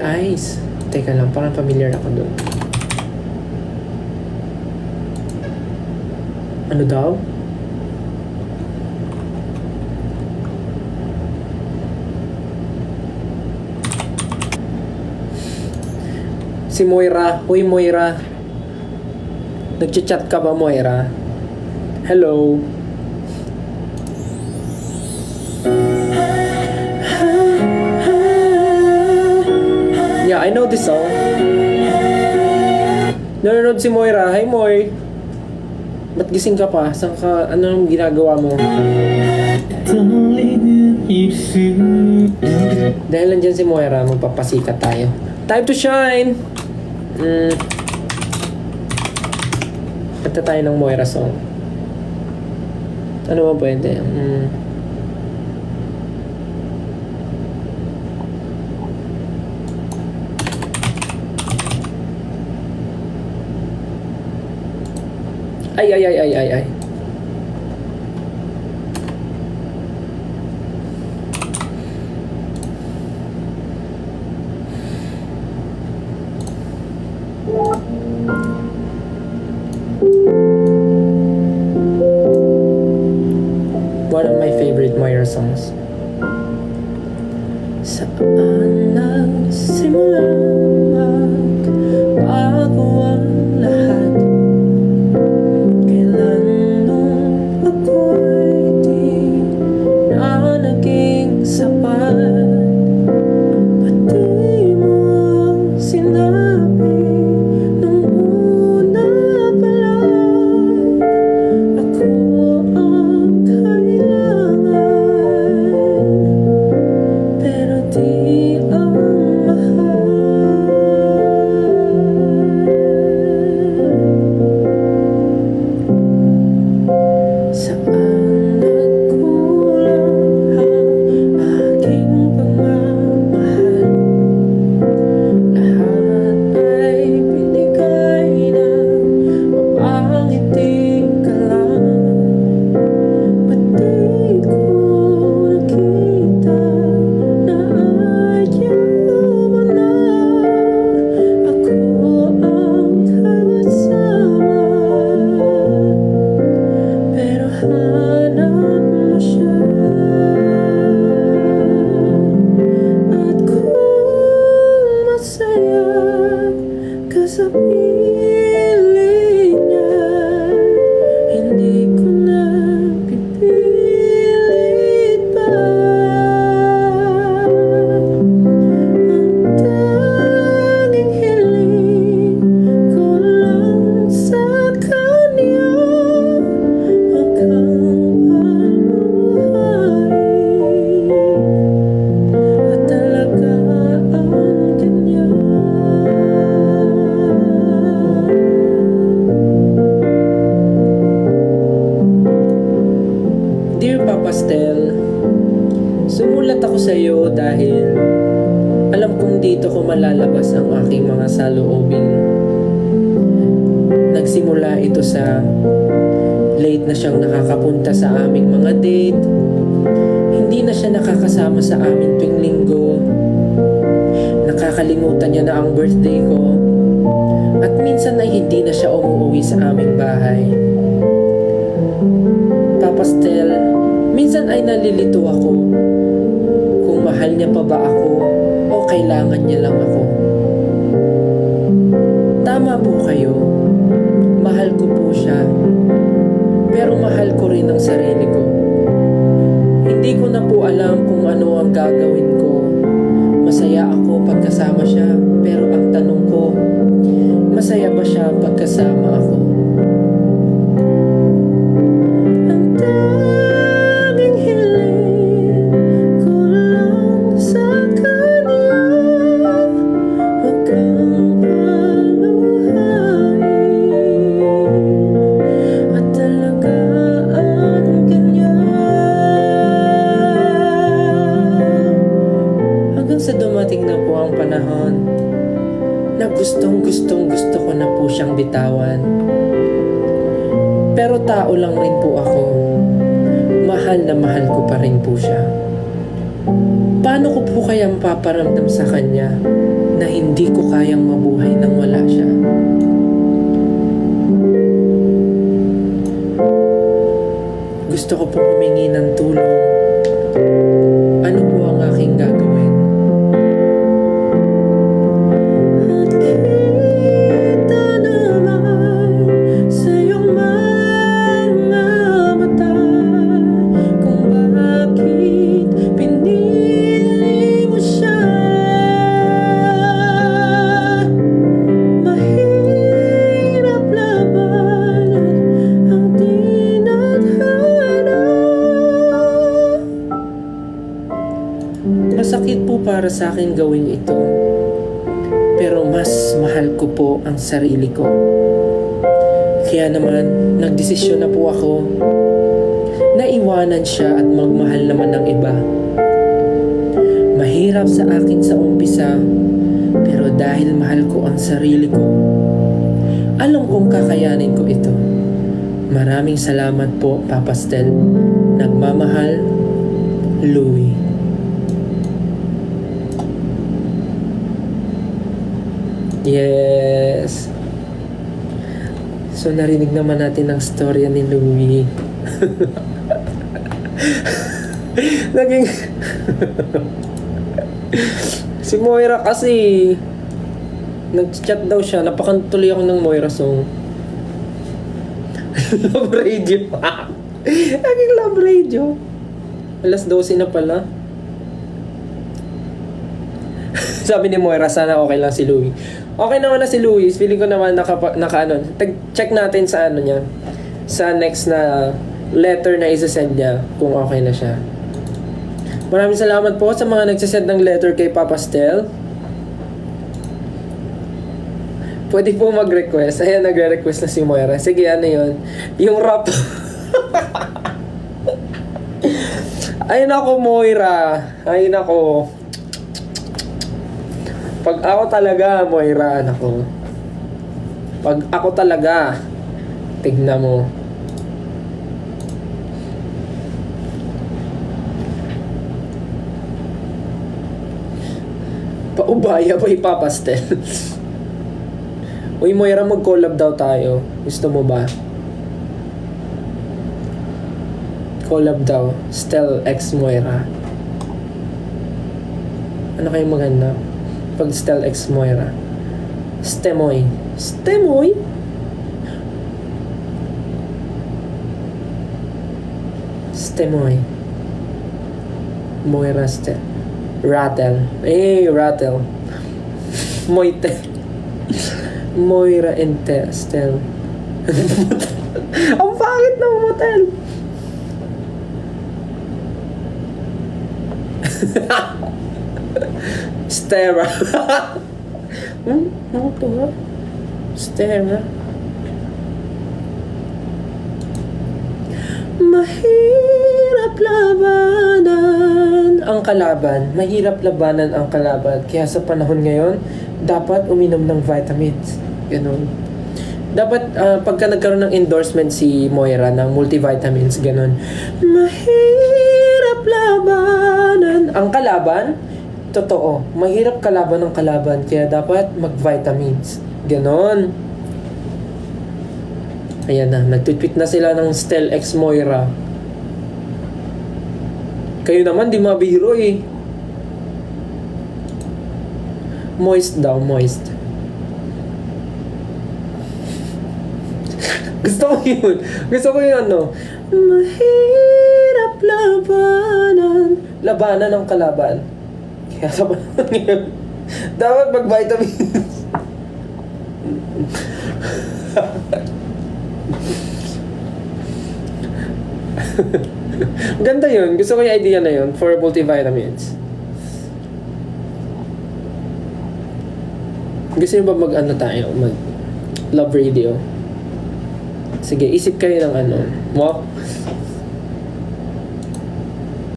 Eyes. Teka lang, parang familiar ako doon. Ano daw? Si Moira. Uy, Moira. Nagchat-chat ka ba, Moira? Hello? Yeah, I know this song. Nanonood si Moira. Hi, Moy. Ba't gising ka pa? Saan ka? Anong ginagawa mo? Dahil nandyan si Moira, magpapasikat tayo. Time to shine! Kanta tayo ng Moira song. Ano ba pwede? Ay. One of my favorite Moira songs. Saan nagsimula bago ang lahat? Kailan nung ako'y di na naging sapat? Ba't di mo sinabi nung una pa lang? Ako ang kailangan, pero di ang mahal. Saan nagkulang ang aking pagmamahal? Lahat ay binigay na, mapangiti ka lang. Ba't di ko nakita na ayaw mo na? Ako ang kasama, pero hanap mo siya. At kung masaya ka sa piling niya, hindi ko na pipilit pa. Ang tanging hiling ko lang sa kanya, wag kang paluhain, at talaga ang kanya. Dear Papa Stel, sumulat ako sa iyo dahil alam kong dito ko malalabas ang aking mga saloobin. Nagsimula ito sa late na siyang nakakapunta sa aming mga date. Hindi na siya nakakasama sa amin tuwing linggo. Nakakalimutan niya na ang birthday ko. At minsan ay hindi na siya umuwi sa aming bahay. Papa Stel, minsan ay nalilito ako kung mahal niya pa ba ako o kailangan niya lang ako. Tama po kayo, mahal ko po siya, pero mahal ko rin ang sarili ko. Hindi ko na po alam kung ano ang gagawin ko. Masaya ako pagkasama siya, pero ang tanong ko, masaya ba siya pagkasama ako? Ang tanging hiling ko lang sa kanya, wag kang paluhain, at talaga ang kanya. Hanggang sa dumating na po ang panahon na gustong gusto ko na po siyang bitawan. Pero tao lang rin po ako. Mahal na mahal ko pa rin po siya. Paano ko po kaya mapaparamdam sa kanya na hindi ko kayang mabuhay nang wala siya? Gusto ko pong humingi ng tulong. Ano po ang aking gagawin? At kita naman sa iyong mga mata kung bakit pinili mo siya. Mahirap labanan ang tinadhana. Masakit po para sa akin gawin ito, pero mas mahal ko po ang sarili ko. Kaya naman, nagdesisyon na po ako na iwanan siya at magmahal naman ng iba. Mahirap sa akin sa umpisa, pero dahil mahal ko ang sarili ko, alam kong kakayanin ko ito. Maraming salamat po, Papa Stel. Nagmamahal, Louie. Yes. So narinig naman natin ang storya ni Louie. Naging si Moira kasi nag-chat daw siya. Napakatuloy ako ng Moira song. Love radio. Naging love radio. Alas 12 na pala. Sabi ni Moira, sana okay lang si Louie. Okay naman na si Louie. Feeling ko naman check natin sa ano niya. Sa next na letter na isa-send niya kung okay na siya. Maraming salamat po sa mga nagsasend ng letter kay Papa Stel. Pwede po mag-request. Ayan, nagre-request na si Moira. Sige, ano yun? Yung rap. Ay nako, Moira. Ay nako. Pag ako talaga, Moira, nako. Pag ako talaga, tignan mo. Paubaya pa ipapastel. Uy, Moira, mag-collab daw tayo. Gusto mo ba? Collab daw. Stel x Moira. Ano kayo maganda? Pag Stel x Moira. Stemoy. Stemoy? Stemoy. Moira Stel. Rattle. Rattle. Moite. Moira and Stel. Ang pangit ng motel. Stera. Ano to nga? Stera. Mahirap labanan ang kalaban. Mahirap labanan ang kalaban. Kaya sa panahon ngayon, dapat uminom ng vitamins. Ganun. Dapat pagka nagkaroon ng endorsement si Moira ng multivitamins, ganun. Mahirap labanan ang kalaban. Totoo, mahirap kalaban ng kalaban, kaya dapat mag-vitamins. Ganon. Ayan na, nagtweet na sila ng Stel x Moira. Kayo naman, di mabiro eh. Moist daw, moist. Gusto ko yun. Gusto ko yun, ano. Mahirap labanan. Labanan ng kalaban. Kaya sa panahon ngayon, dapat mag-vitamins. Ganda yun. Gusto ko yung idea na yun for multivitamins. Gusto nyo ba mag-ano tayo? Mag-love radio? Sige, isip kayo ng ano. Mo?